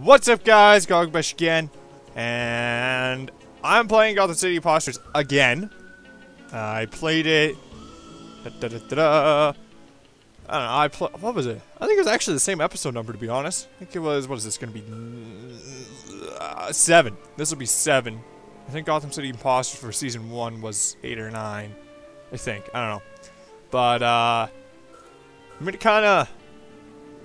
What's up, guys? Goglabesh again, and I'm playing Gotham City Imposters again. I played it. I don't know. What was it? I think it was actually the same episode number, to be honest. I think it was. What is this going to be? 7. This will be 7. I think Gotham City Imposters for season 1 was 8 or 9. I think. I don't know. But I'm gonna kind of.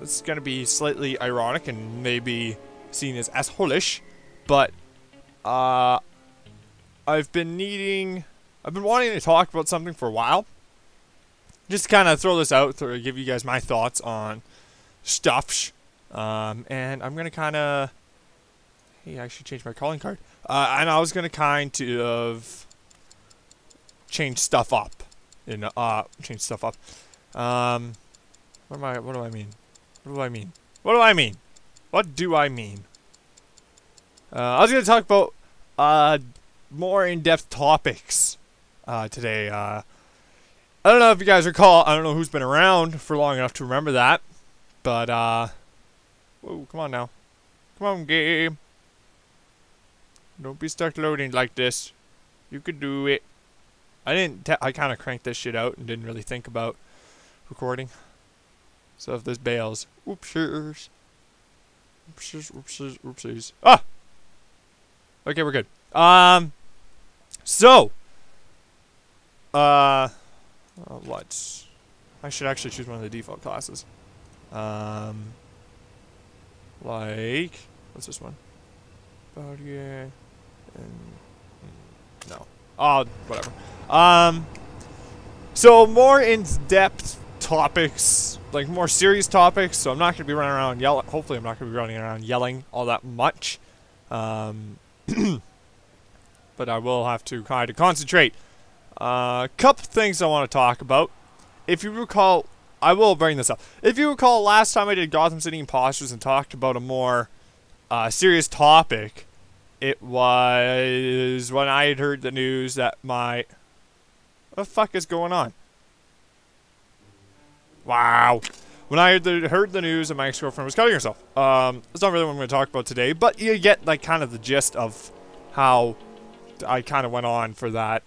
It's gonna be slightly ironic and maybe seen as asshole-ish, but I've been wanting to talk about something for a while. Just kind of throw this out to give you guys my thoughts on stuff. And I'm gonna kind of. Hey, I should change my calling card. And I was gonna kind of change stuff up. Change stuff up. What do I mean? What do I mean? What do I mean? What do I mean? I was going to talk about more in-depth topics today. I don't know if you guys recall. I don't know who's been around for long enough to remember that. But, whoa, come on now. Come on, game. Don't be stuck loading like this. You could do it. I kind of cranked this shit out and didn't really think about recording. So if this bails, oopsies. Ah! Okay, we're good. What? I should actually choose one of the default classes. Like, what's this one? Body, no. Oh, whatever. So more in-depth topics, like more serious topics, so I'm not going to be running around yelling. Hopefully I'm not going to be running around yelling all that much. But I will have to kind of concentrate. Couple things I want to talk about. If you recall, I will bring this up. If you recall, last time I did Gotham City Imposters and talked about a more serious topic, it was when I had heard the news that my... What the fuck is going on? Wow. When I heard the news that my ex-girlfriend was cutting herself. That's not really what I'm going to talk about today, but you get, like, kind of the gist of how I kind of went on for that.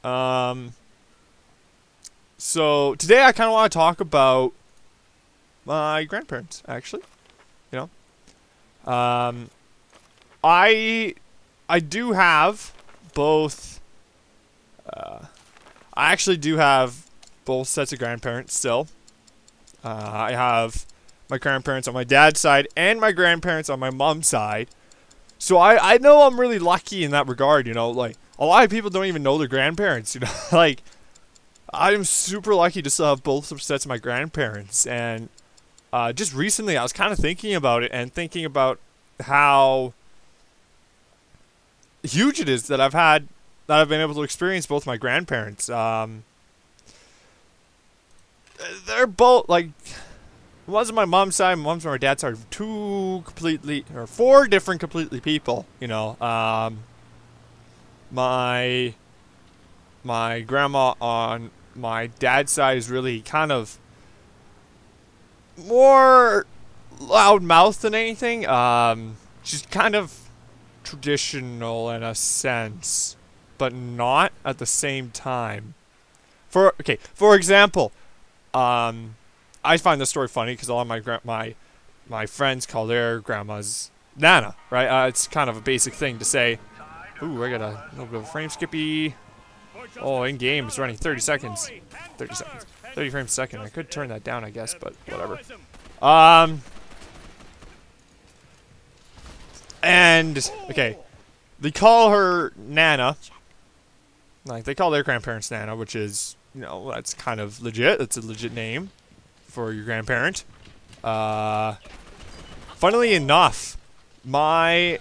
So, today I kind of want to talk about my grandparents, actually. You know? I do have both... I actually do have both sets of grandparents still. I have my grandparents on my dad's side and my grandparents on my mom's side. So I know I'm really lucky in that regard, you know, like, a lot of people don't even know their grandparents, you know, like, I'm super lucky to still have both sets of my grandparents, and, just recently I was kind of thinking about it, and thinking about how huge it is that I've been able to experience both my grandparents. They're both, like, one's on my mom's side, one's on my dad's side, four different completely people, you know. My grandma on my dad's side is really kind of more loud-mouthed than anything. She's kind of traditional in a sense, but not at the same time. For example, I find this story funny because a lot of my friends call their grandmas Nana, right? It's kind of a basic thing to say. Ooh, I got a little bit of a frame skippy. Oh, in game it's running 30 seconds. 30 seconds. 30 frames a second. I could turn that down, I guess, but whatever. And okay, they call her Nana. Like, they call their grandparents Nana, which is, you know, that's kind of legit. That's a legit name for your grandparent. Funnily enough, my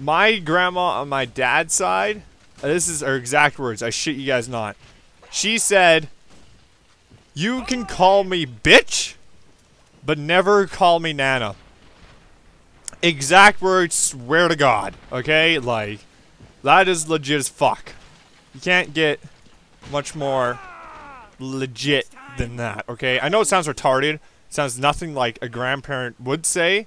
grandma on my dad's side, this is her exact words, I shit you guys not. She said, "You can call me bitch, but never call me Nana." Exact words, swear to God. Okay? Like, that is legit as fuck. You can't get much more legit than that, okay? I know it sounds retarded. It sounds nothing like a grandparent would say,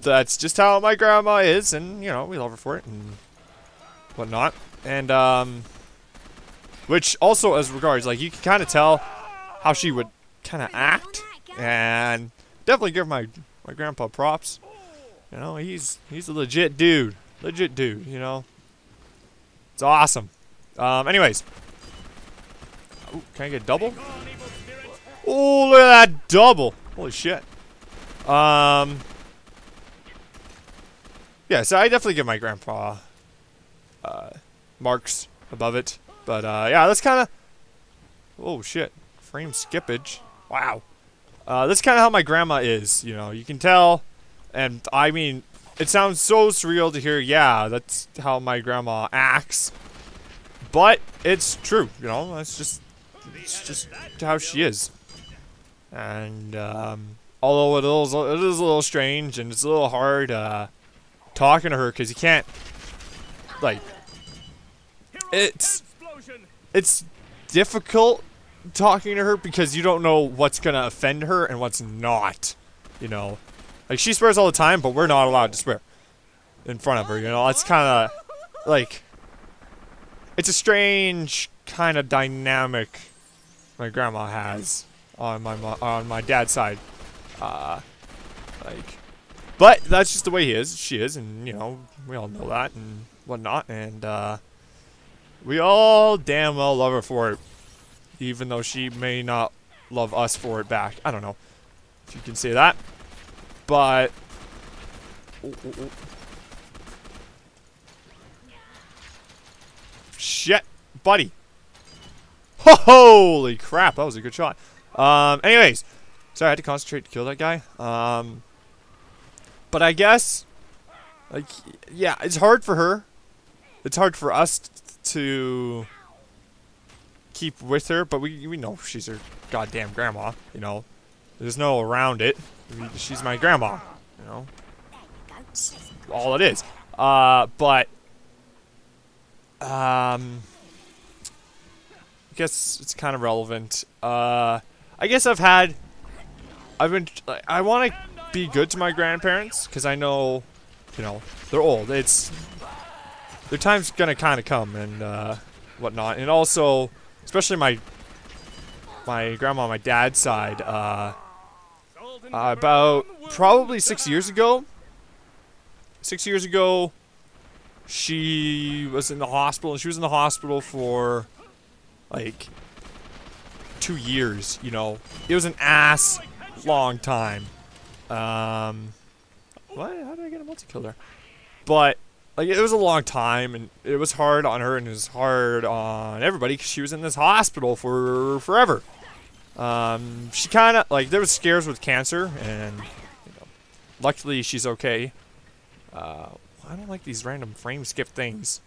that's just how my grandma is, and you know, we love her for it and whatnot. And which also, as regards, like, you can kind of tell how she would kind of act, and definitely give my grandpa props. You know, he's a legit dude, you know. It's awesome. Anyways, ooh, can I get a double? Oh, look at that double! Holy shit. Yeah, so I definitely give my grandpa marks above it, but yeah, that's kind of. Oh shit, frame skippage. Wow. That's kind of how my grandma is. You know, you can tell, and I mean, it sounds so surreal to hear. Yeah, that's how my grandma acts, but it's true. You know, it's just how she is. And although it is a little strange and it's a little hard talking to her, because you can't, like, it's difficult talking to her because you don't know what's gonna offend her and what's not. You know, like, she swears all the time, but we're not allowed to swear in front of her. You know, it's kind of like, it's a strange kind of dynamic my grandma has on my dad's side. Like, but that's just the way she is, and you know, we all know that and whatnot, and we all damn well love her for it, even though she may not love us for it back. I don't know if you can say that, but shit, buddy. Holy crap, that was a good shot. Anyways, sorry, I had to concentrate to kill that guy. But I guess, like, yeah, it's hard for her. It's hard for us to keep with her, but we know she's her goddamn grandma, you know. There's no around it. She's my grandma, you know. That's all it is. But I guess it's kind of relevant. I guess I want to be good to my grandparents, because I know, you know, they're old. Their time's gonna kind of come and whatnot. And also, especially my grandma on my dad's side, about probably 6 years ago. 6 years ago, she was in the hospital, and she was in the hospital for like 2 years, you know. It was an ass long time. What? How did I get a multi-kill there? But, like, it was a long time, and it was hard on her, and it was hard on everybody, because she was in this hospital for forever. She kind of, like, there was scares with cancer, and, you know, luckily she's okay. I don't like these random frame skip things.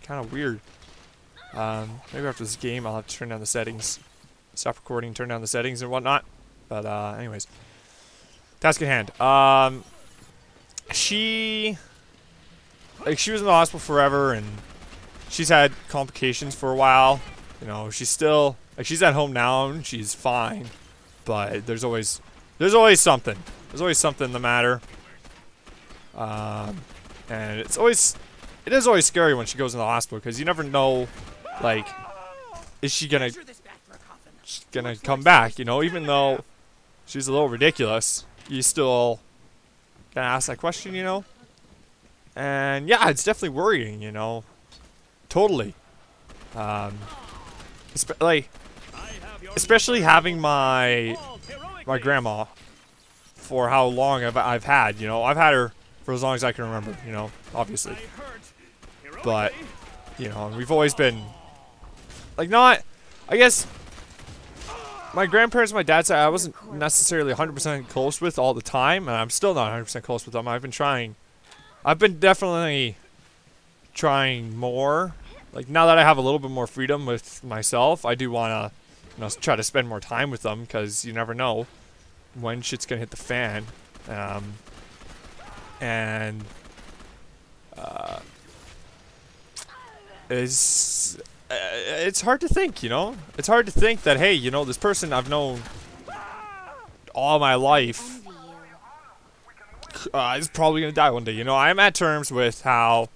Kind of weird. Maybe after this game I'll have to turn down the settings. Stop recording, turn down the settings and whatnot. But, anyways. Task at hand. She was in the hospital forever, and she's had complications for a while. You know, she's still, like, she's at home now and she's fine. But there's always something. There's always something the matter. And it is always scary when she goes in the hospital, because you never know, like, is she gonna come back, you know? Even though she's a little ridiculous, you still gotta ask that question, you know? And yeah, it's definitely worrying, you know? Totally. Especially having my grandma for how long I've had, you know? I've had her for as long as I can remember, you know, obviously. But, you know, we've always been, like, not, I guess, my grandparents on my dad's side, I wasn't necessarily 100% close with all the time, and I'm still not 100% close with them. I've been definitely trying more. Like, now that I have a little bit more freedom with myself, I do want to, you know, try to spend more time with them, because you never know when shit's gonna hit the fan. And it's hard to think, you know? It's hard to think that, hey, you know, this person I've known all my life is probably gonna die one day. You know, I'm at terms with how,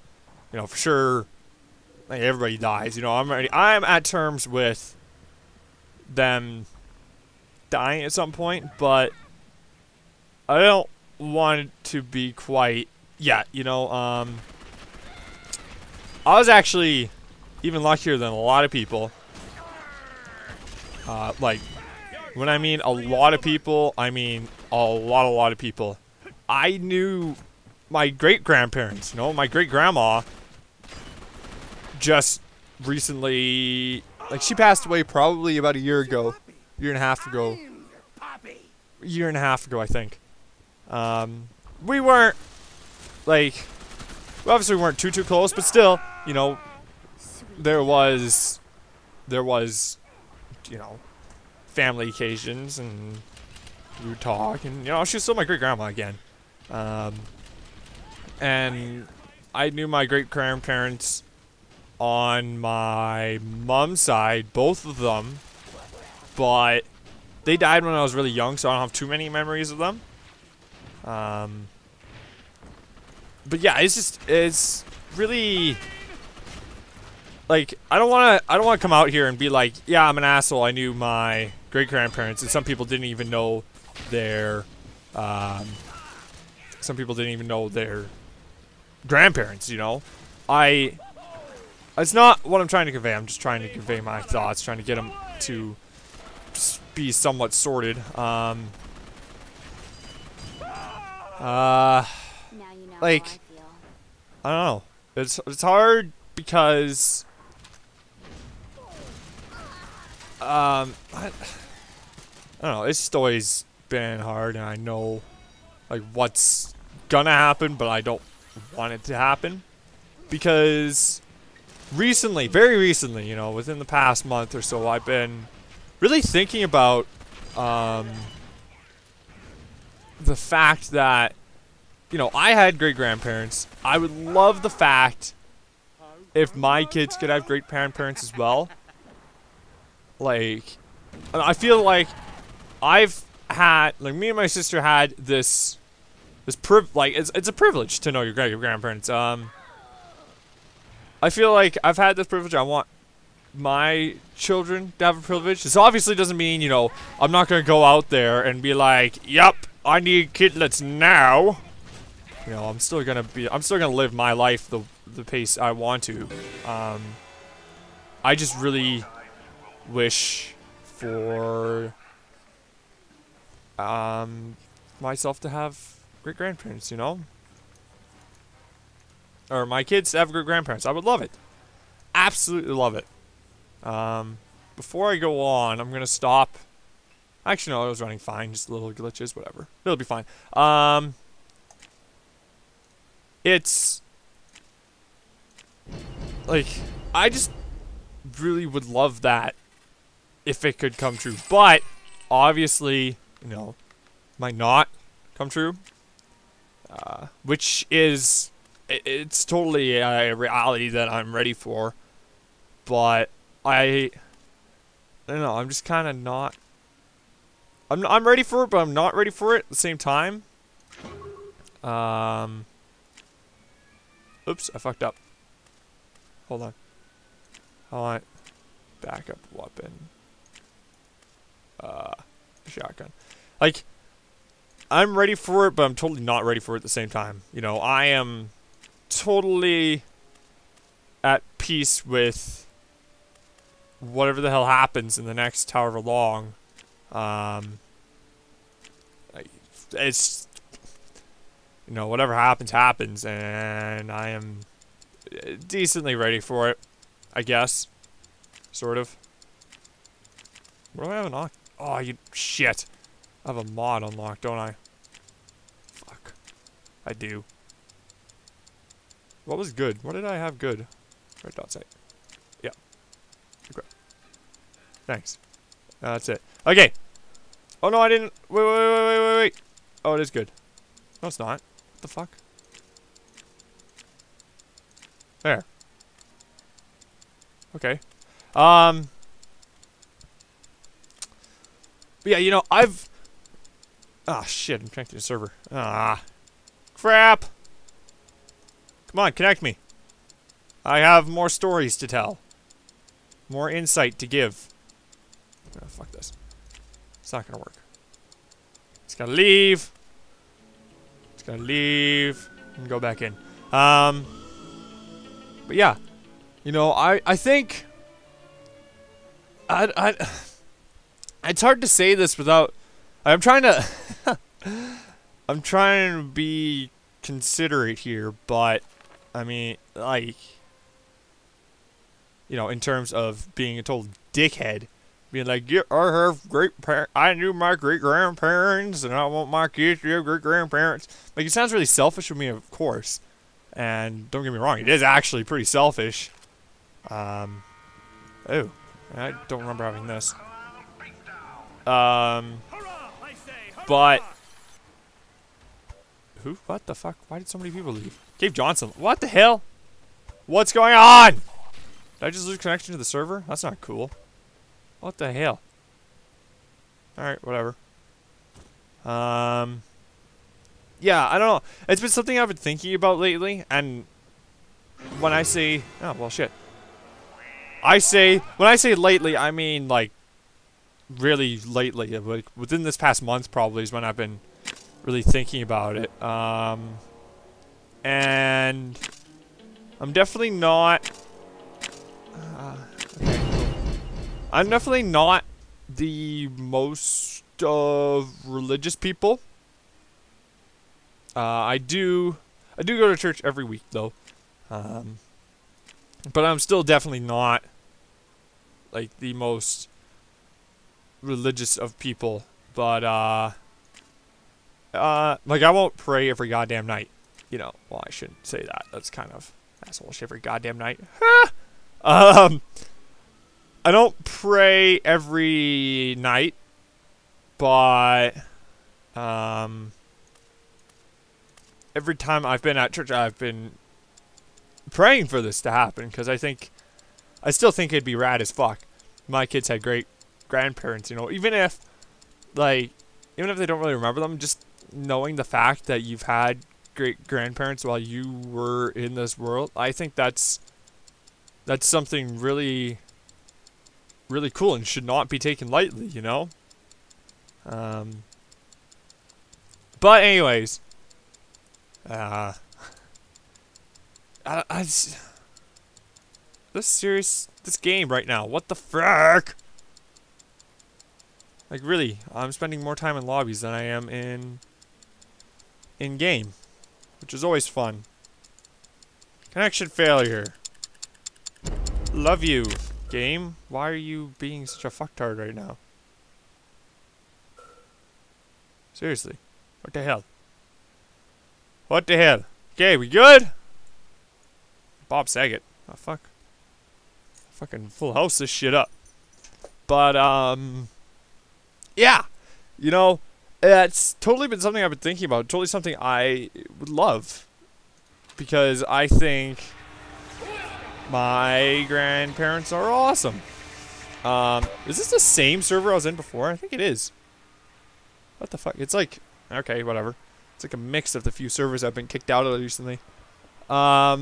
you know, for sure, like everybody dies. You know, I'm at terms with them dying at some point, but I don't want it to be quite yet. You know, I was actually even luckier than a lot of people. Like, when I mean a lot of people, I mean a lot of people. I knew my great-grandparents, you know, my great-grandma just recently, like, she passed away probably about a year ago, year and a half ago, I think. We weren't, like, we obviously weren't too close, but still, you know, there was, you know, family occasions, and we would talk, and, you know, she was still my great-grandma again. And I knew my great-grandparents on my mom's side, both of them, but they died when I was really young, so I don't have too many memories of them. But yeah, it's really, like, I don't wanna come out here and be like, yeah, I'm an asshole, I knew my great-grandparents, and some people didn't even know their, grandparents, you know? It's not what I'm trying to convey. I'm just trying to convey my thoughts, trying to get them to be somewhat sorted. Like, I don't know. It's hard because, I don't know. It's just always been hard, and I know, like, what's gonna happen, but I don't want it to happen, because recently, very recently, you know, within the past month or so, I've been really thinking about the fact that, you know, I had great-grandparents. I would love the fact if my kids could have great-grandparents as well. Like, I feel like I've had, like, me and my sister had this it's a privilege to know your great-grandparents. I feel like I've had this privilege. I want my children to have a privilege. This obviously doesn't mean, you know, I'm not gonna go out there and be like, yep, I need kidlets now. You know, I'm still gonna live my life the pace I want to. I just really wish for myself to have great-grandparents, you know? Or my kids to have great-grandparents. I would love it. Absolutely love it. Before I go on, I'm gonna stop. Actually, no, it was running fine. Just little glitches, whatever. It'll be fine. It's like, I just really would love that if it could come true. But obviously, you know, might not come true. Which is, it's totally a reality that I'm ready for. But I don't know, I'm just kind of not. I'm ready for it, but I'm not ready for it at the same time. Oops, I fucked up. Hold on. Backup weapon. Shotgun. Like, I'm ready for it, but I'm totally not ready for it at the same time. You know, I am totally at peace with whatever the hell happens in the next however long. It's, you know, whatever happens, happens, and I am decently ready for it, I guess. Sort of. What do I have unlocked? Oh, you shit. I have a mod unlocked, don't I? Fuck. I do. What was good? What did I have good? Red dot sight. Yeah. Okay. Thanks. That's it. Okay. Oh no, I didn't. Wait. Oh, it is good. No, it's not. What the fuck? There. Okay. But yeah, you know, I've... Ah, shit, I'm connected to the server. Ah. crap! Come on, connect me. I have more stories to tell. More insight to give. Oh, fuck this. It's not gonna work. It's gotta leave. It's gotta leave. And go back in. But yeah. You know, I think... It's hard to say this without... I'm trying to... I'm trying to be considerate here, but... I mean, like... You know, in terms of being a total dickhead. Being like, yeah, I have I knew my great-grandparents, and I want my kids to have great-grandparents. Like, it sounds really selfish of me, of course. And don't get me wrong, it is actually pretty selfish. Oh. I don't remember having this. But... Who? What the fuck? Why did so many people leave? Cave Johnson. What the hell? What's going on? Did I just lose connection to the server? That's not cool. What the hell? Alright, whatever. Yeah, I don't know. It's been something I've been thinking about lately, and when I say... Oh, well, shit. When I say lately, I mean, like, really lately. Like, within this past month, probably, is when I've been really thinking about it. And I'm definitely not... okay, cool. I'm definitely not the most of religious people. I do go to church every week, though. But I'm still definitely not, like, the most religious of people. But, like, I won't pray every goddamn night. You know, well, I shouldn't say that. That's kind of asshole-ish every goddamn night. I don't pray every night, but, every time I've been at church, I've been praying for this to happen, because I still think it'd be rad as fuck. My kids had great grandparents, you know, even if they don't really remember them, just knowing the fact that you've had great grandparents while you were in this world, I think that's something really, really cool and should not be taken lightly, you know? But anyways, this game right now, what the frick? Like, really, I'm spending more time in lobbies than I am in game, which is always fun. Connection failure. Love you, game. Why are you being such a fucktard right now? Seriously, what the hell? What the hell? Okay, we good? Bob Saget. Oh, fuck. Fucking full house this shit up. But, yeah. You know, it's totally been something I've been thinking about. Totally something I would love. Because I think my grandparents are awesome. Is this the same server I was in before? I think it is. What the fuck? It's like, okay, whatever. It's like a mix of the few servers I've been kicked out of recently. Yeah,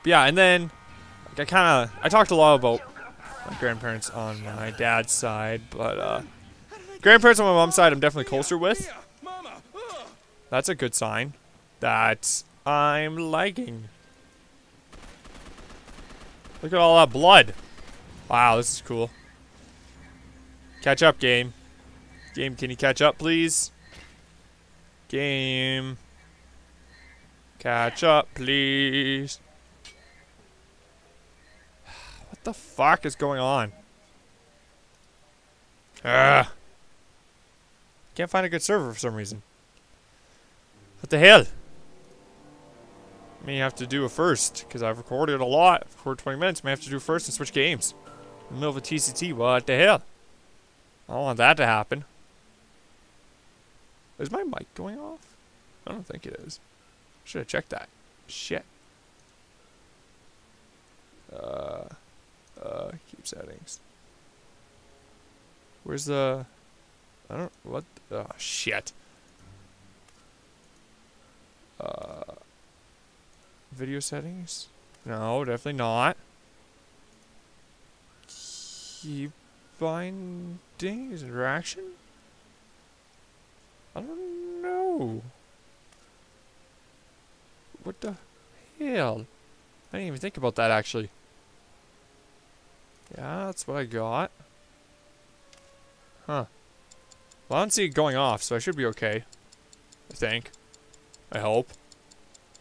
and then like, I talked a lot about my grandparents on my dad's side, but grandparents on my mom's side I'm definitely closer with. That's a good sign that I'm liking. Look at all that blood. Wow, this is cool. Catch up, game. Game, can you catch up, please? Game. Catch up, please. What the fuck is going on? Ugh. Can't find a good server for some reason. What the hell? May have to do a first, because I've recorded a lot. I've recorded 20 minutes. May have to do first and switch games. In the middle of a TCT. What the hell? I don't want that to happen. Is my mic going off? I don't think it is. Should have checked that. Shit. Keep settings. Where's the... I don't... What? Oh, shit. Video settings? No, definitely not. Key bindings, interaction? I don't know. What the hell? I didn't even think about that actually. Yeah, that's what I got. Huh. Well, I don't see it going off, so I should be okay. I think. I hope.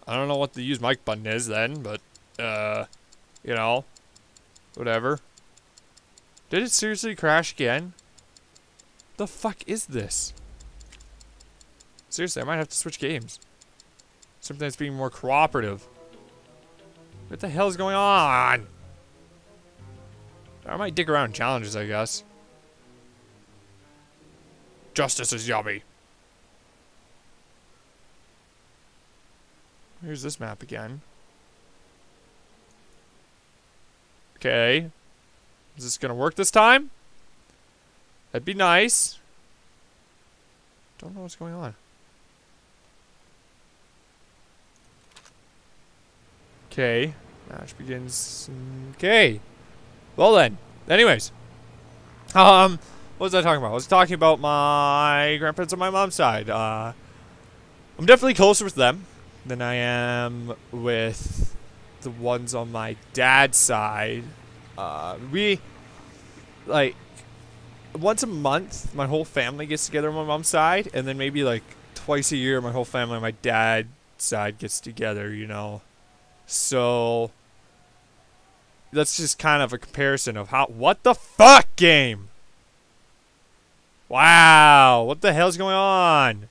I don't know what the use mic button is then, but, you know, whatever. Did it seriously crash again? The fuck is this? Seriously, I might have to switch games. Something that's being more cooperative. What the hell is going on? I might dig around challenges, I guess. Justice is yummy. Here's this map again. Okay. Is this gonna work this time? That'd be nice. Don't know what's going on. Okay. Match begins. Okay. Well then. Anyways. What was I talking about? I was talking about my grandparents on my mom's side. I'm definitely closer with them than I am with the ones on my dad's side. We, like, once a month, my whole family gets together on my mom's side, and then maybe, like, twice a year, my whole family on my dad's side gets together, you know. So, that's just kind of a comparison of how, what the fuck, game? Wow, what the hell's going on?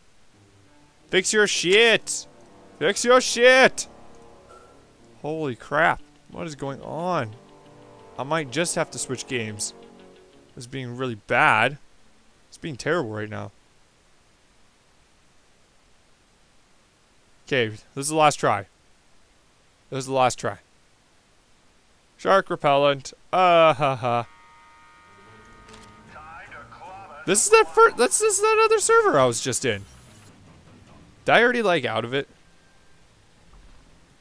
Fix your shit. Fix your shit. Holy crap, what is going on? I might just have to switch games. It's being really bad. It's being terrible right now. Okay, this is the last try. This is the last try. Shark repellent. Haha. This is that first. This is that other server I was just in. Did I already like out of it?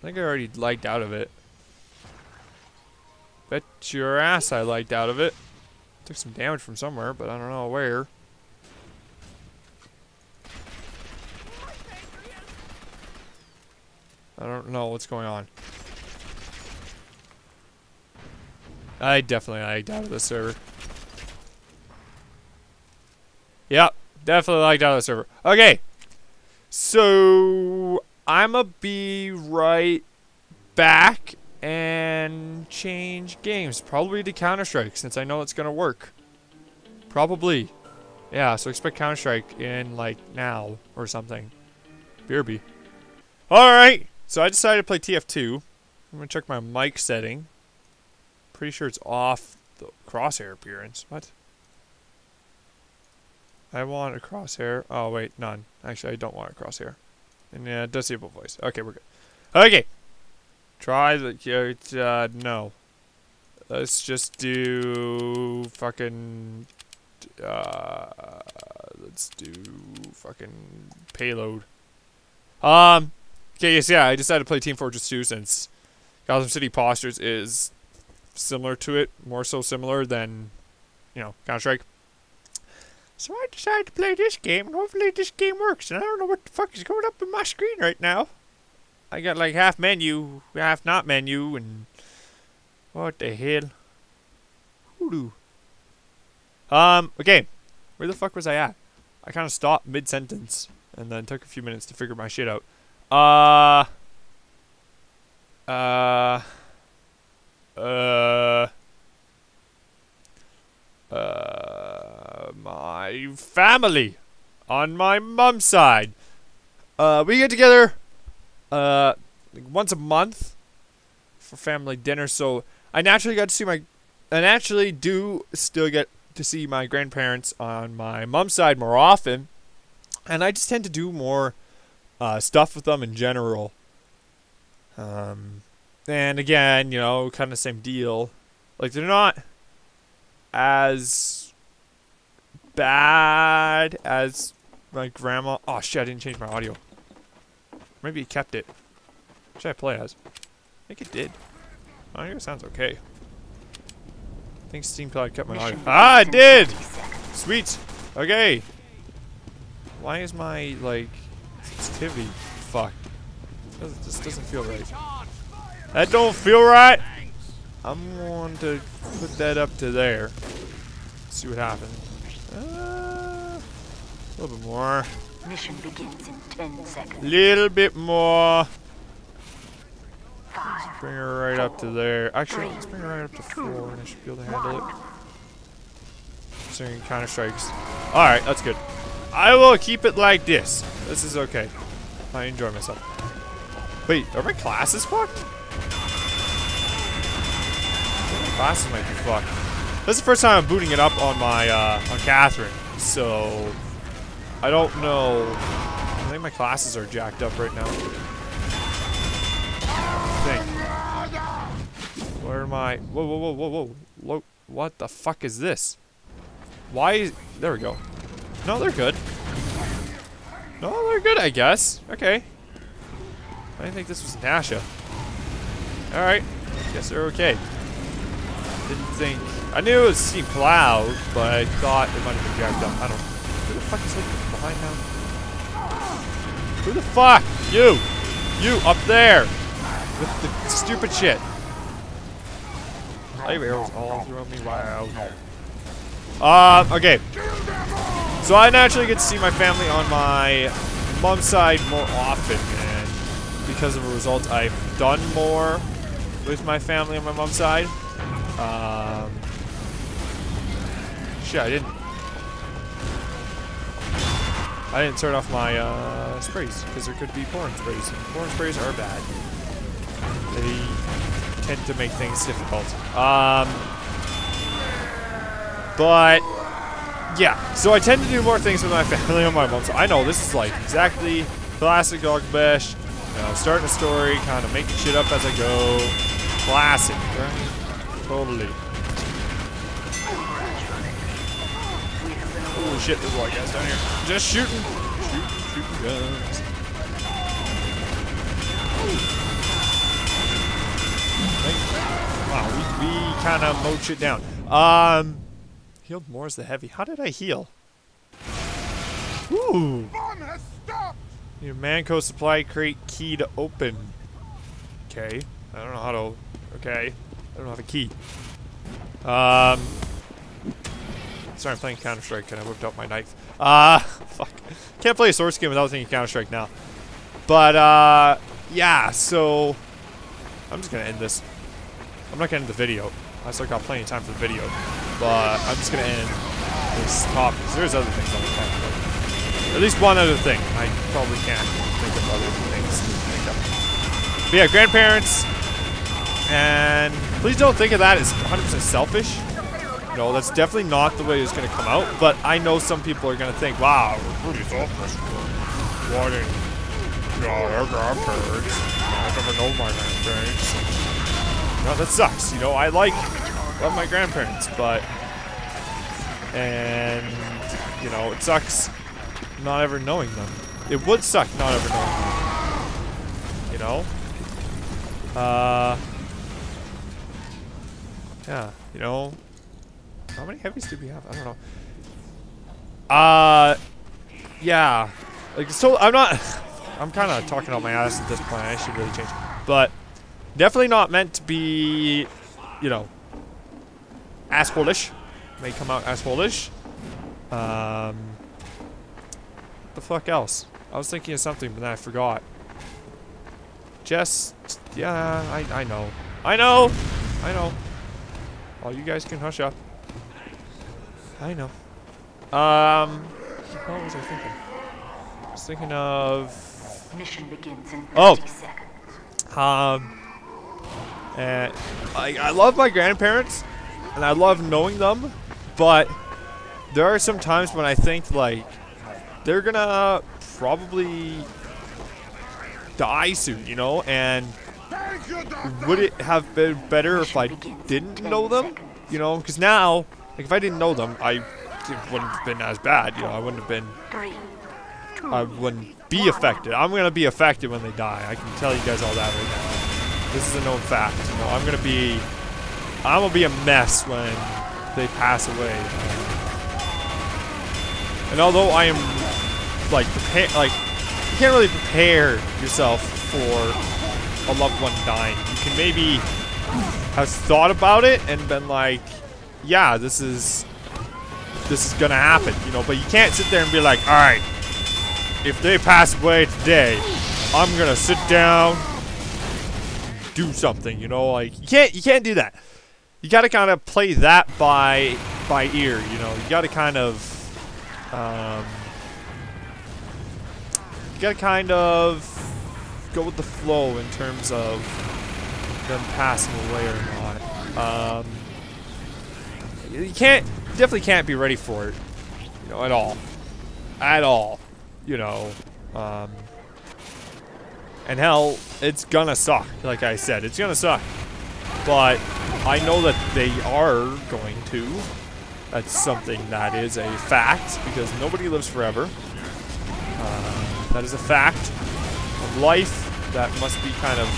I think I already liked out of it. Bet your ass I liked out of it. Took some damage from somewhere, but I don't know where. I don't know what's going on. I definitely liked out of this server. Yep, definitely liked out of the server. Okay, so I'ma be right back and change games. Probably to Counter-Strike, since I know it's gonna work. Probably. Yeah, so expect Counter-Strike in, like, now or something. BRB. Alright, so I decided to play TF2. I'm gonna check my mic setting. Pretty sure it's off the crosshair appearance. What? I want a crosshair. Oh, wait, none. Actually, I don't want a crosshair. And yeah, disable voice. Okay, we're good. Okay. Try the, no. Let's just do fucking, let's do fucking payload. Okay, yes, yeah, I decided to play Team Fortress 2 since Gotham City Imposters is similar to it, more so similar than, you know, Counter-Strike. So I decided to play this game, and hopefully this game works, and I don't know what the fuck is going up on my screen right now. I got like half menu, half not menu, and what the hell? Hoodoo. Okay. Where the fuck was I at? I kind of stopped mid-sentence, and then took a few minutes to figure my shit out. My family on my mom's side. We get together like once a month for family dinner, so I naturally got to see I naturally do still get to see my grandparents on my mom's side more often, and I just tend to do more stuff with them in general. And again, you know, kind of same deal. Like, they're not as bad as my grandma. Oh shit, I didn't change my audio. Maybe he kept it. What should I play as? I think it did. I think it sounds okay. I think Steam probably kept my audio. Ah, it did! Sweet! Okay. Why is my, like, sensitivity fucked? This doesn't feel right. That don't feel right! I'm going to put that up to there. See what happens. A little bit more. Mission begins in 10 seconds. Little bit more. 5, Let's bring her right up to there. Actually, let's bring her right up to 4 and I should be able to handle it. Considering counter strikes. Alright, that's good. I will keep it like this. This is okay. I enjoy myself. Wait, are my classes fucked? My classes might be fucked. This is the first time I'm booting it up on my, on Catherine. So, I don't know. I think my classes are jacked up right now. I think. Where am I? Whoa, whoa, whoa, whoa, whoa. What the fuck is this? Why is... There we go. No, they're good. No, they're good, I guess. Okay. I didn't think this was Nasha. Alright. Guess they're okay. Didn't think... I knew it was Steam Cloud, but I thought it might have been jacked up. I don't know. Who the fuck is like behind now? Who the fuck? You! You up there! With the stupid shit. I have arrows all through me. Wow. Okay. So I naturally get to see my family on my mom's side more often, and because of a result, I've done more with my family on my mom's side. Shit, I didn't turn off my sprays because there could be porn sprays. And porn sprays are bad. They tend to make things difficult. But yeah, so I tend to do more things with my family on my mom. So I know this is like exactly classic Goglabesh. You know, starting a story, kind of making shit up as I go. Classic, right? Totally. Holy shit, there's a lot of guys down here. Just shooting. Shooting guns. Wow, we kind of mowed shit down. Healed more as the heavy. How did I heal? Ooh. Need a Manco supply crate key to open. Okay. I don't know how to... Okay. I don't have a key. Sorry, I'm playing Counter-Strike and I whipped out my knife. Fuck. Can't play a Source game without thinking Counter-Strike now. But, yeah, so... I'm just gonna end this. I'm not gonna end the video. I still got plenty of time for the video. But I'm just gonna end this topic. There's other things on the topic. At least one other thing. I probably can't think of other things to think of. But yeah, grandparents. And please don't think of that as 100% selfish. No, that's definitely not the way it's going to come out. But I know some people are going to think, wow, we're pretty selfish. Why didn't our grandparents? I never know my grandparents. No, that sucks. You know, I love my grandparents, but... And, you know, it sucks not ever knowing them. It would suck not ever knowing them. You know? Yeah, you know... How many heavies do we have? I don't know. Yeah. Like, so I'm not... I'm kind of talking out my ass at this point. I should really change. But definitely not meant to be, you know, asshole-ish. May come out asshole-ish. What the fuck else? I was thinking of something, but then I forgot. Just... Yeah, I know. I know! Oh, you guys can hush up. I know. What was I thinking? I was thinking of... Mission begins in 30 seconds. And I love my grandparents, and I love knowing them, but there are some times when I think, like, they're gonna probably die soon, you know, and would it have been better if I didn't know them? You know, because now, like, if I didn't know them, it wouldn't have been as bad, you know, I wouldn't have been, I wouldn't be affected. I'm gonna be affected when they die. I can tell you guys all that right now. This is a known fact. You know, I'm gonna be a mess when they pass away. And although I am like prepared, like you can't really prepare yourself for a loved one dying. You can maybe have thought about it and been like, yeah, this is gonna happen, you know, but you can't sit there and be like, alright, if they pass away today, I'm gonna sit down, do something, you know, like you can't do that. You gotta kind of play that by ear, you know. You gotta kind of go with the flow in terms of them passing away or not. You definitely can't be ready for it, you know, at all, you know. And hell, it's gonna suck. Like I said, it's gonna suck. But I know that they are going to. That's something that is a fact, because nobody lives forever. That is a fact of life that must be kind of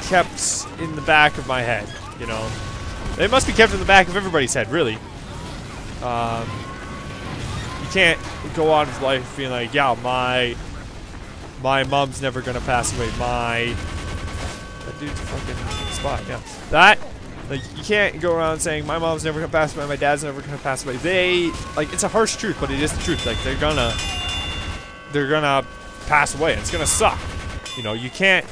kept in the back of my head, you know. It must be kept in the back of everybody's head, really. You can't go on with life being like, yeah, my mom's never gonna pass away. That dude's a fucking spot, yeah. That, like, you can't go around saying my mom's never gonna pass away, my dad's never gonna pass away. Like, it's a harsh truth, but it is the truth. Like, they're gonna pass away. It's gonna suck. You know, you can't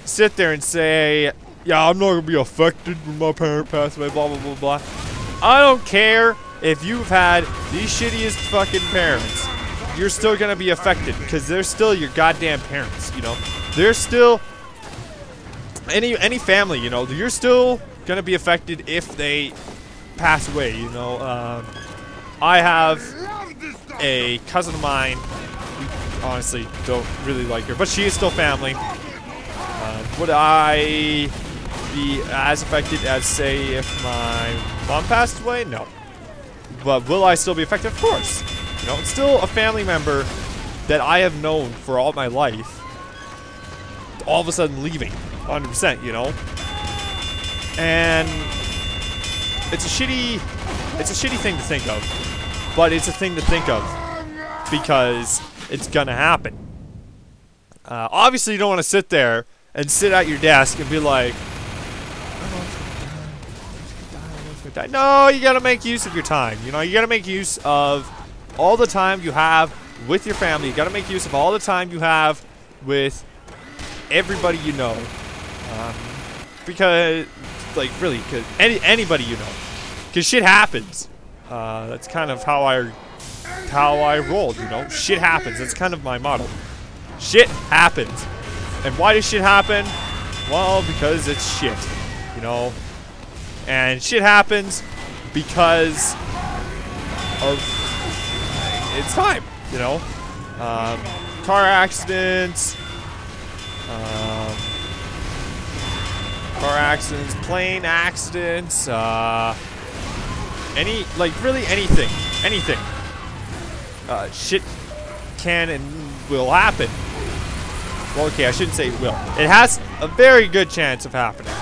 sit there and say, yeah, I'm not gonna be affected when my parent passed away, blah, blah, blah, blah. I don't care if you've had the shittiest fucking parents. You're still gonna be affected, because they're still your goddamn parents, you know? They're still, any family, you know, you're still gonna be affected if they pass away, you know? I have a cousin of mine, who honestly don't really like her, but she is still family. Would I be as affected as, say, if my mom passed away? No. But will I still be affected? Of course. You know, it's still a family member that I have known for all my life, all of a sudden leaving, 100%, you know? And it's a shitty thing to think of, but it's a thing to think of because it's gonna happen. Obviously you don't want to sit there and sit at your desk and be like, no, you gotta make use of your time. You know, you gotta make use of all the time you have with your family. You gotta make use of all the time you have with everybody you know. Because, like, really, because anybody you know. Because shit happens. That's kind of how I roll, you know? Shit happens. That's kind of my motto. Shit happens. And why does shit happen? Well, because it's shit, you know? And shit happens because of it's time, you know? Car accidents, plane accidents, really anything. Shit can and will happen. Well, okay, I shouldn't say will. It has a very good chance of happening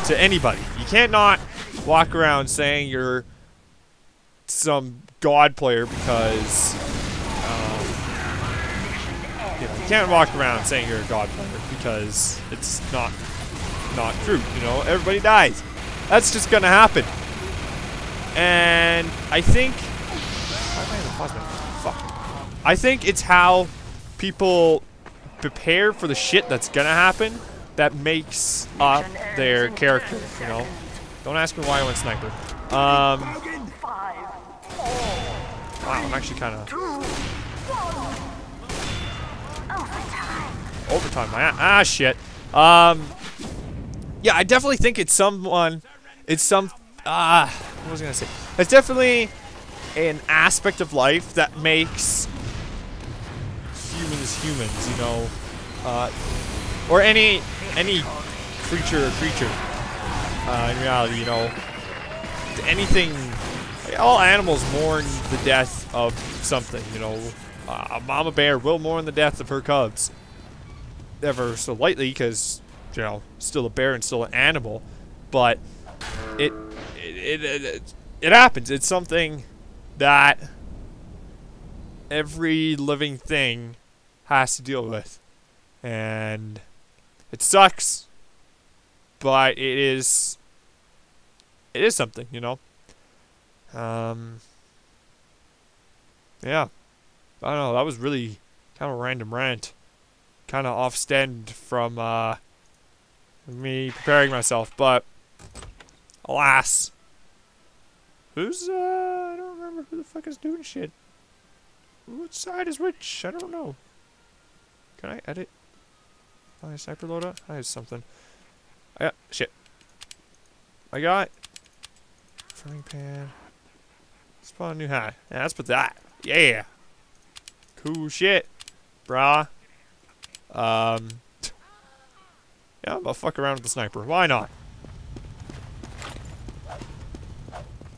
to anybody. You can't not walk around saying you're some god player because, you know, you can't walk around saying you're a god player because it's not true. You know, everybody dies. That's just gonna happen. And I think, I think it's how people prepare for the shit that's gonna happen that makes up their character, you know? Don't ask me why I went sniper. Wow, I'm actually kind of overtime. Shit. Yeah, I definitely think it's what was I gonna say? It's definitely an aspect of life that makes humans, you know, or any creature in reality, you know, anything. All animals mourn the death of something, you know. A mama bear will mourn the death of her cubs ever so lightly, because, you know, still a bear and still an animal. But it happens. It's something that every living thing has to deal with, and it sucks, but it is something, you know. Yeah, I don't know, that was really kind of a random rant, kind of off-stand from me preparing myself, but alas, I don't remember who the fuck is doing shit. Which side is which? I don't know. Can I edit my sniper loadout? I have something. I got shit. I got frying pan. Spawn a new hat. Yeah, let's put that. Yeah. Cool shit, brah. Yeah, I'm gonna fuck around with the sniper. Why not?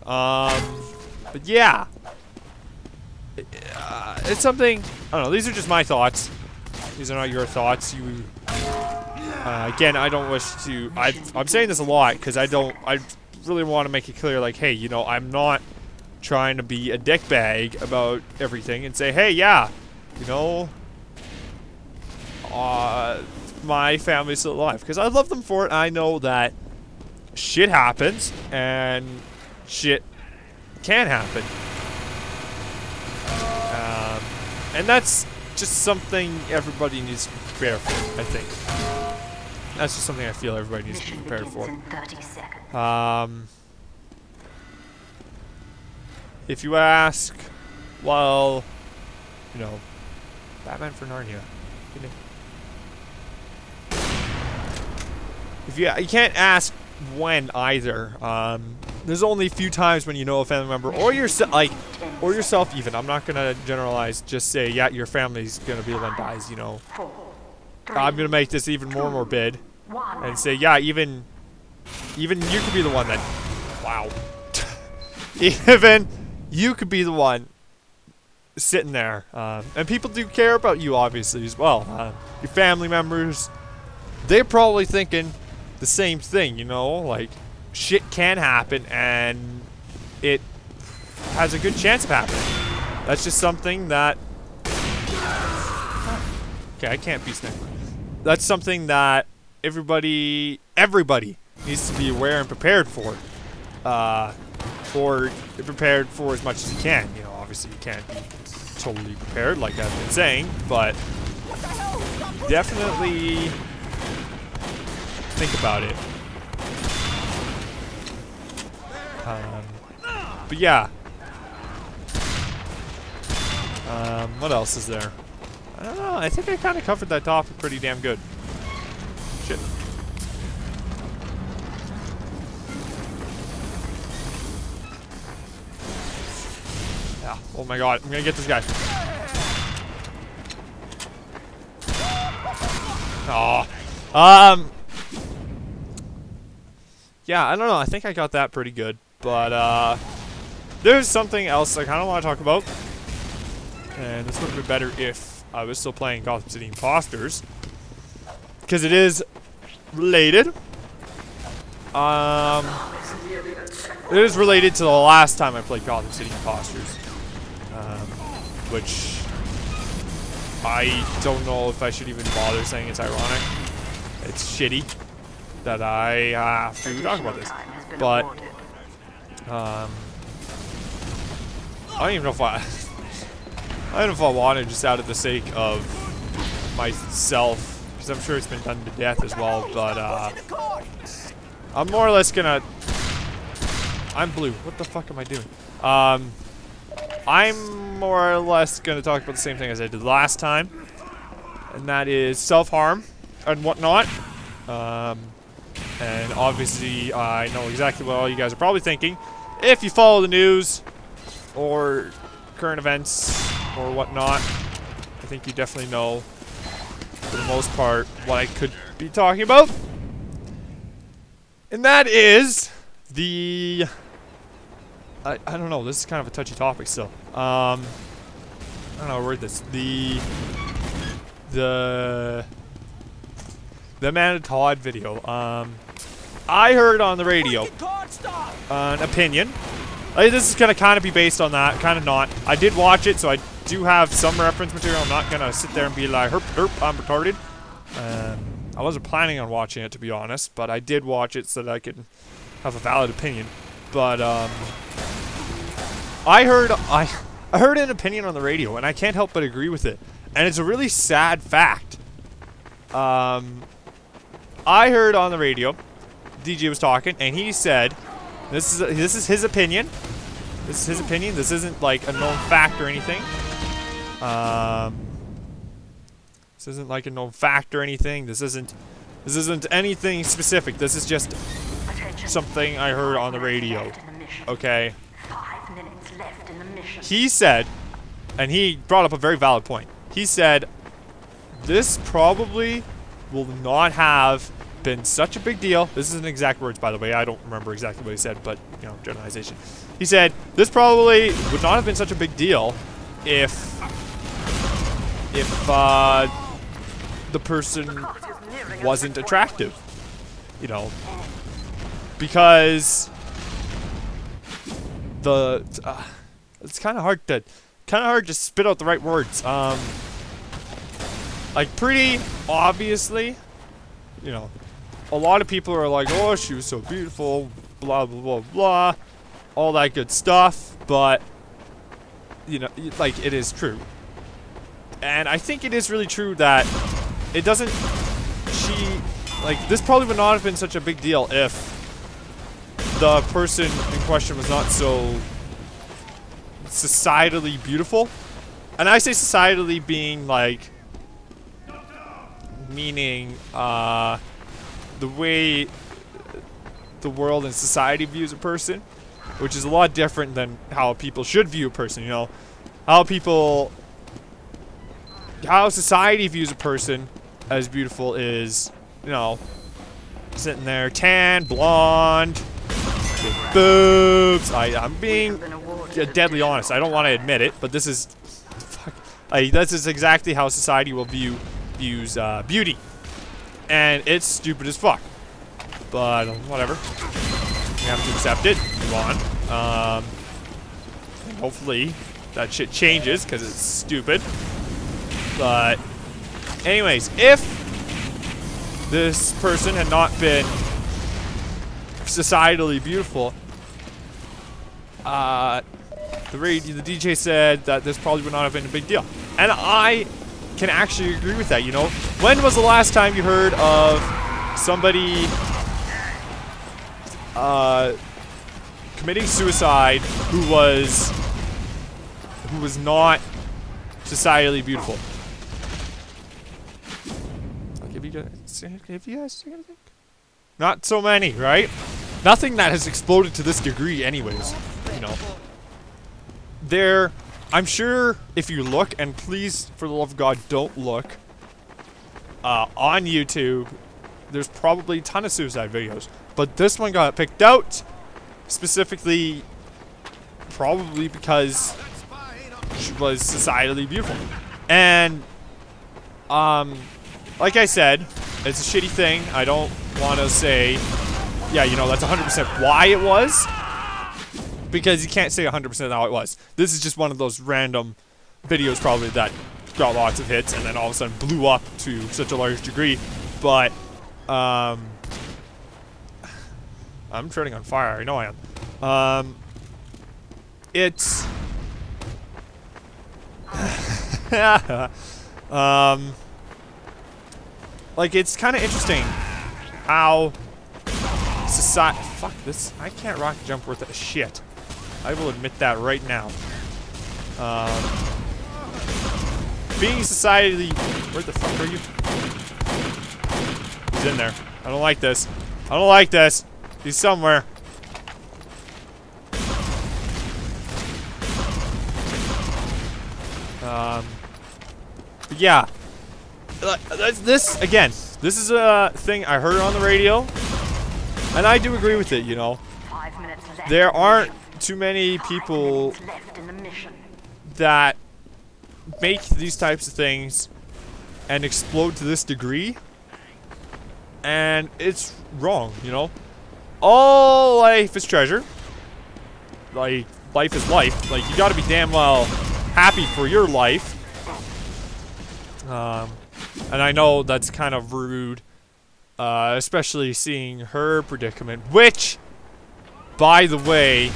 But yeah. It's something, I don't know, these are just my thoughts. These are not your thoughts. You, again, I don't wish to, I'm saying this a lot because I really want to make it clear, like, hey, you know, I'm not trying to be a dickbag about everything and say, hey, yeah, you know, my family's still alive, because I love them for it. I know that shit happens and shit can happen. And that's just something everybody needs to be prepared for, I think. That's just something I feel everybody needs to be prepared for. If you ask, well, you know, Batman for Narnia. If you can't ask when either. There's only a few times when you know a family member or yourself even. I'm not gonna generalize. Just say, yeah, your family's gonna be the one dies. You know, I'm gonna make this even more morbid and say, yeah, even you could be the one that. Wow. Even you could be the one sitting there, and people do care about you obviously as well. Your family members, they're probably thinking the same thing, you know, like shit can happen and it has a good chance of happening. That's just something that, okay, I can't be sniped. That's something that everybody needs to be aware and prepared for, or prepared for as much as you can. You know, obviously you can't be totally prepared like I've been saying, but definitely think about it. But yeah. What else is there? I don't know. I think I kind of covered that topic pretty damn good. Shit. Yeah. Oh my god. I'm gonna get this guy. Aw. Yeah, I don't know. I think I got that pretty good. But, there's something else I kind of want to talk about. And this would have been better if I was still playing Gotham City Imposters. Because it is related. It is related to the last time I played Gotham City Imposters. Which I don't know if I should even bother saying it's ironic. It's shitty that I have to talk about this. But, I don't even know if I don't know if I wanted, just out of the sake of myself, because I'm sure it's been done to death as well, but, I'm more or less gonna, I'm blue, what the fuck am I doing? I'm more or less gonna talk about the same thing as I did last time, and that is self-harm and whatnot. And obviously I know exactly what all you guys are probably thinking. If you follow the news, or current events, or whatnot, I think you definitely know, for the most part, what I could be talking about. And that is the... I don't know, this is kind of a touchy topic still. don't know how to word this. The Amanda Todd video. I heard on the radio an opinion. This is gonna kind of be based on that, kind of not. I did watch it, so I do have some reference material. I'm not gonna sit there and be like, herp, herp, I'm retarded. I wasn't planning on watching it, to be honest, but I did watch it so that I could have a valid opinion. But I heard an opinion on the radio, and I can't help but agree with it. And it's a really sad fact. I heard on the radio, DJ was talking, and he said, this is his opinion. This is his opinion. This isn't like a known fact or anything. This isn't like a known fact or anything. This isn't anything specific. This is just something I heard on the radio. Okay. 5 minutes left in the mission. He said, and he brought up a very valid point. He said, this probably will not have been such a big deal. This isn't exact words, by the way. I don't remember exactly what he said, but, you know, generalization. He said, this probably would not have been such a big deal if the person wasn't attractive. You know, because it's kind of hard to spit out the right words. Like, pretty obviously, you know, a lot of people are like, oh, she was so beautiful, blah blah blah blah, all that good stuff, but you know, like, it is true. And I think it is really true that it doesn't, like, this probably would not have been such a big deal if the person in question was not so societally beautiful. And I say societally being, like, meaning, the way the world and society views a person, which is a lot different than how people should view a person, you know? How society views a person as beautiful is, you know, sitting there, tan, blonde, big boobs. I'm being deadly honest. I don't want to admit it, but this is, this is exactly how society will views beauty, and it's stupid as fuck. But whatever, we have to accept it. Move on. And hopefully that shit changes because it's stupid. But anyways, if this person had not been societally beautiful, the DJ said that this probably would not have been a big deal. And I can actually agree with that, you know? When was the last time you heard of somebody committing suicide who was not societally beautiful? If you guys think? Not so many, right? Nothing that has exploded to this degree anyways, you know. I'm sure if you look, and please, for the love of God, don't look, on YouTube, there's probably a ton of suicide videos. But this one got picked out, specifically, probably because she was societally beautiful. And, like I said, it's a shitty thing. I don't want to say, yeah, you know, that's 100% why it was. Because you can't say 100% how it was. This is just one of those random videos probably that got lots of hits and then all of a sudden blew up to such a large degree. But, I'm treading on fire. I know I am. It's... like, it's kind of interesting how society... Fuck this. I can't rock jump worth a shit. I will admit that right now. Being societally... Where the fuck are you? He's in there. I don't like this. I don't like this. He's somewhere. But yeah. This, again, this is a thing I heard on the radio. And I do agree with it, you know. There aren't too many people that make these types of things and explode to this degree, and it's wrong, you know? All life is treasure. Like, life is life. Like, you gotta be damn well happy for your life. And I know that's kind of rude, especially seeing her predicament, which, by the way,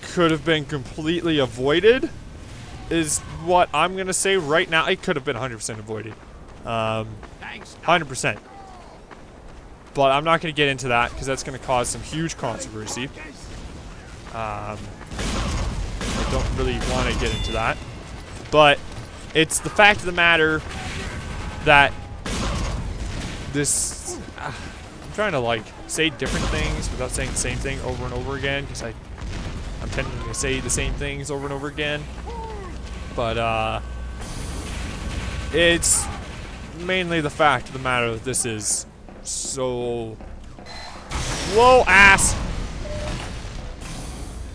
could have been completely avoided, is what I'm gonna say right now. It could have been 100% avoided. 100%. But I'm not gonna get into that, because that's gonna cause some huge controversy. I don't really want to get into that. But it's the fact of the matter that this... I'm trying to, like, say different things without saying the same thing over and over again, because I'm tending to say the same things over and over again. But, it's mainly the fact of the matter that this is so... Whoa, ass!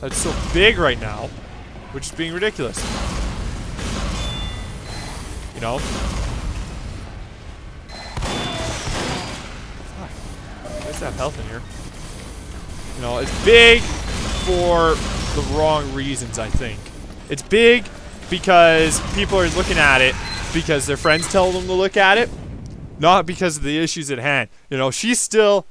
That's so big right now, which is being ridiculous. You know? What's that health in here? You know, it's big for the wrong reasons, I think. It's big because people are looking at it because their friends tell them to look at it, not because of the issues at hand. You know, she's still...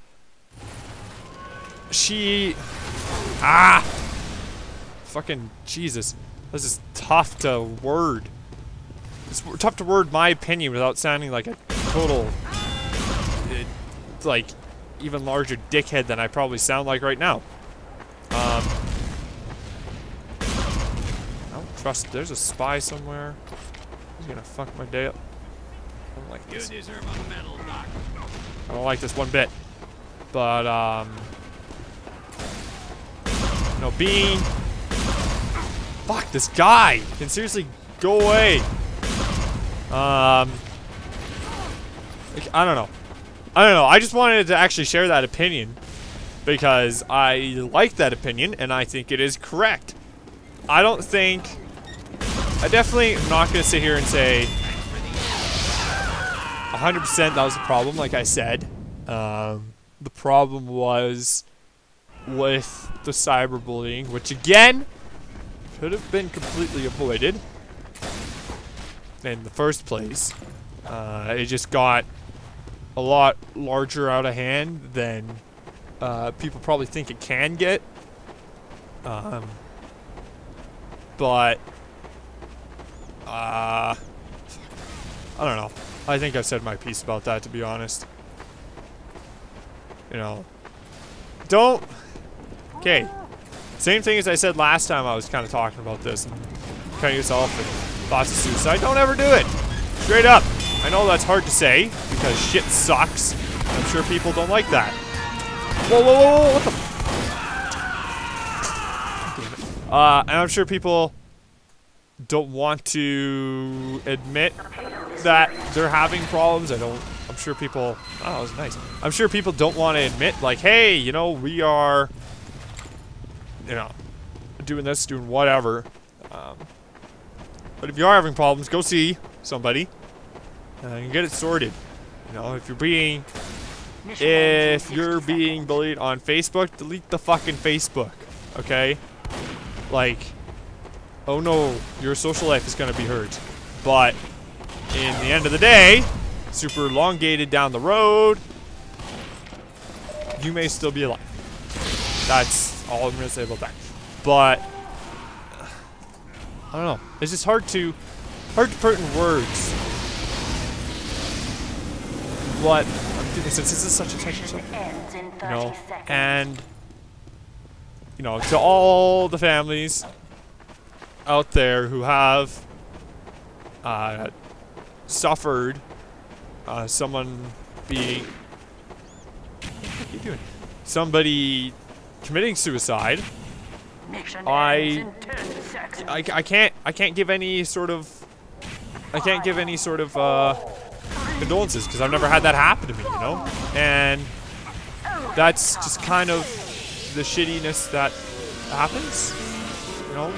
Fucking Jesus. This is tough to word. It's tough to word my opinion without sounding like a total, like, even larger dickhead than I probably sound like right now. I don't trust. There's a spy somewhere. He's gonna fuck my day up. I don't like this. You deserve a medal, Doc. I don't like this one bit. But, no, Bean. Fuck, this guy can seriously go away. Like, I don't know. I just wanted to actually share that opinion because I like that opinion and I think it is correct. I definitely am not going to sit here and say 100% that was the problem, like I said. The problem was with the cyberbullying, which again, could have been completely avoided in the first place. It just got a lot larger out of hand than people probably think it can get. But I don't know. I think I've said my piece about that, to be honest. You know, don't... Okay. Same thing as I said last time I was kind of talking about this and cutting yourself and thoughts of suicide. Don't ever do it. Straight up. I know that's hard to say because shit sucks. I'm sure people don't like that. Whoa, whoa, whoa, whoa, what the... and I'm sure people don't want to admit that they're having problems. I'm sure people... Oh, that was nice. I'm sure people don't want to admit, like, hey, you know, we are... You know, doing this, doing whatever. But if you are having problems, go see somebody and get it sorted. You know, if you're being bullied on Facebook, delete the fucking Facebook, okay? Like, oh no, your social life is gonna be hurt. But in the end of the day, super elongated down the road, you may still be alive. That's all I'm gonna say about that. But I don't know. It's just hard to put in words what I'm feeling since this is such a touchy subject. You know, and you know, to all the families out there who have suffered someone being... What are you doing? Somebody committing suicide. I can't give any sort of condolences because I've never had that happen to me, you know? And that's just kind of the shittiness that happens, you know?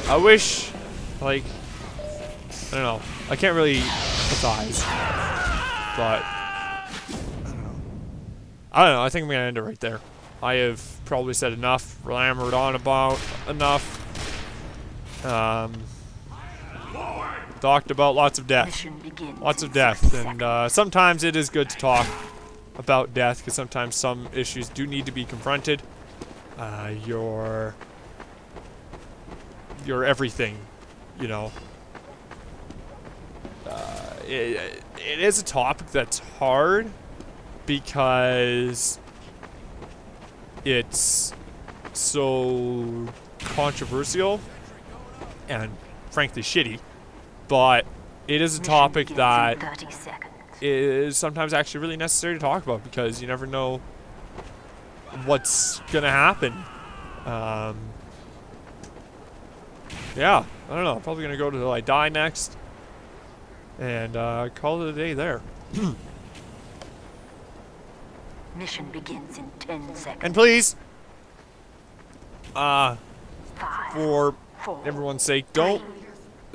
I wish, like, I don't know. I can't really empathize, but I don't know. I think I'm gonna end it right there. I have probably said enough, rambled on about enough. Talked about lots of death, and sometimes it is good to talk about death because sometimes some issues do need to be confronted. Your everything, you know. It is a topic that's hard because it's so controversial and frankly shitty, but it is a topic that is sometimes actually really necessary to talk about because you never know what's gonna happen. Yeah, I don't know. I'm probably gonna go till I die next, and call it a day there. Mission begins in 10 seconds. And please, 5, for 4, everyone's sake, don't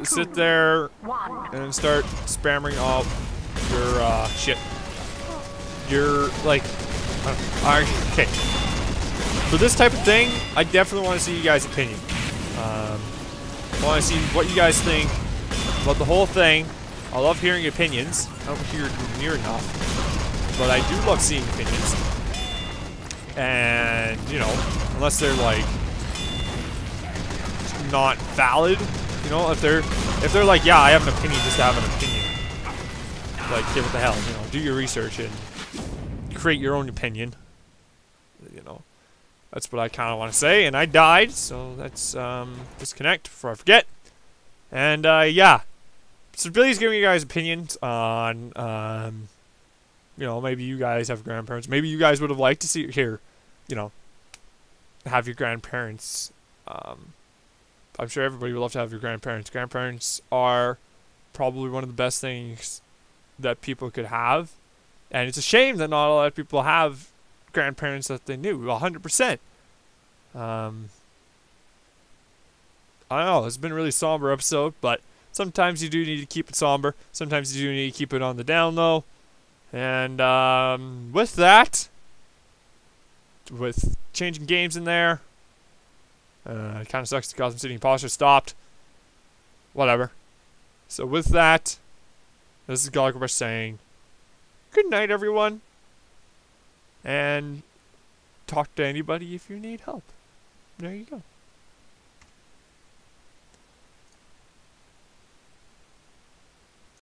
sit there 1. and start spamming all your shit. You're like, okay. For this type of thing, I definitely want to see you guys' opinion. I want to see what you guys think about the whole thing. I love hearing opinions. I don't hear near enough, but I do love seeing opinions. And you know, unless they're like not valid, you know, if they're like, yeah, I have an opinion just to have an opinion. Like, yeah, what the hell, you know, do your research and create your own opinion. You know, that's what I kind of want to say. And I died, so let's disconnect before I forget. And yeah, so please give me your guys' opinions on you know, maybe you guys have grandparents. Maybe you guys would have liked to see here, you know, have your grandparents. I'm sure everybody would love to have your grandparents. Grandparents are probably one of the best things that people could have. And it's a shame that not a lot of people have grandparents that they knew 100%. I don't know. It's been a really somber episode, but sometimes you do need to keep it somber. Sometimes you do need to keep it on the down low. And with that, with changing games in there, it kind of sucks the Gotham City Imposter stopped. Whatever. So with that, this is Goglabesh saying, good night, everyone. And talk to anybody if you need help. There you go.